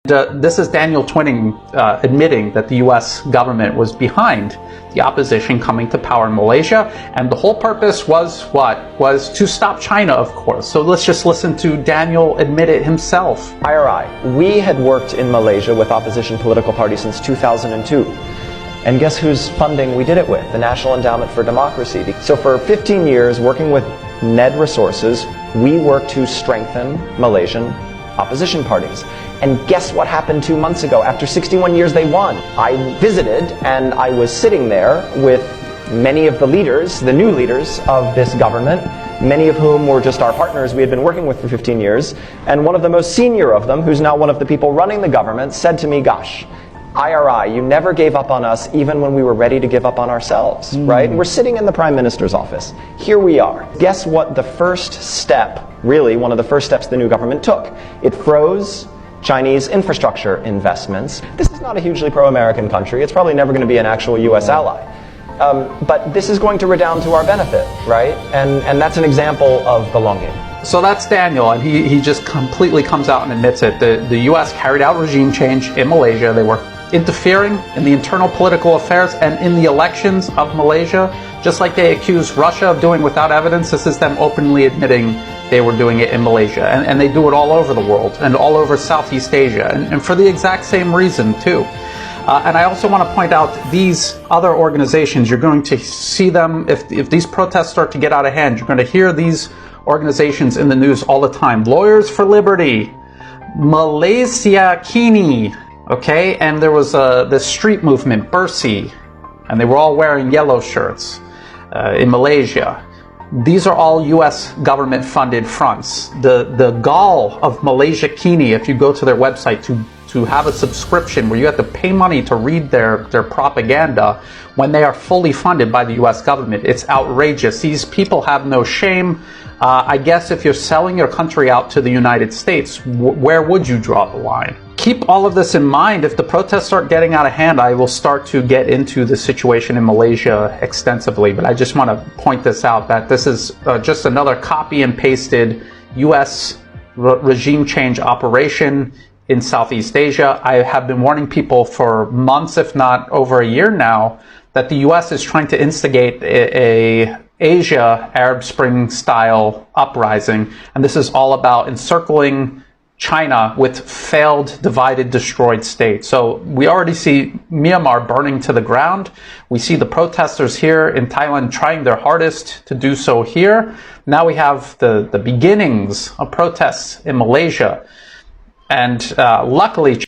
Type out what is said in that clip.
This is Daniel Twinning admitting that the U.S. government was behind the opposition coming to power in Malaysia, and the whole purpose was what? Was to stop China, of course. So let's just listen to Daniel admit it himself. IRI, we had worked in Malaysia with opposition political parties since 2002. And guess whose funding we did it with? The National Endowment for Democracy. So for 15 years, working with NED resources, we worked to strengthen Malaysian opposition parties. And guess what happened 2 months ago? After 61 years, they won. I visited and I was sitting there with many of the leaders, the new leaders of this government, many of whom were just our partners we had been working with for 15 years. And one of the most senior of them, who's now one of the people running the government, said to me, gosh, IRI, you never gave up on us even when we were ready to give up on ourselves, right? And we're sitting in the Prime Minister's office. Here we are. Guess what the first step, really one of the first steps the new government took? It froze Chinese infrastructure investments. This is not a hugely pro-American country. It's probably never going to be an actual US ally. But this is going to redound to our benefit, right? And that's an example of the long game. So that's Daniel, and he just completely comes out and admits it. The U.S. carried out regime change in Malaysia. They were interfering in the internal political affairs and in the elections of Malaysia, just like they accused Russia of doing without evidence. This is them openly admitting they were doing it in Malaysia. And they do it all over the world and all over Southeast Asia, and for the exact same reason, too. And I also want to point out these other organizations, you're going to see them, if these protests start to get out of hand, you're going to hear these organizations in the news all the time. Lawyers for Liberty, Malaysia Kini, okay? And there was this street movement, Bersih, and they were all wearing yellow shirts in Malaysia. These are all U.S. government-funded fronts. The gall of Malaysia Kini, if you go to their website to have a subscription where you have to pay money to read their propaganda when they are fully funded by the U.S. government, it's outrageous. These people have no shame. I guess if you're selling your country out to the United States, where would you draw the line? Keep all of this in mind. If the protests start getting out of hand, I will start to get into the situation in Malaysia extensively. But I just want to point this out, that this is just another copy and pasted U.S. regime change operation in Southeast Asia. I have been warning people for months, if not over a year now, that the U.S. is trying to instigate a Asia Arab Spring style uprising, and this is all about encircling China with failed, divided, destroyed states. So we already see Myanmar burning to the ground. We see the protesters here in Thailand trying their hardest to do so here. Now we have the beginnings of protests in Malaysia, and luckily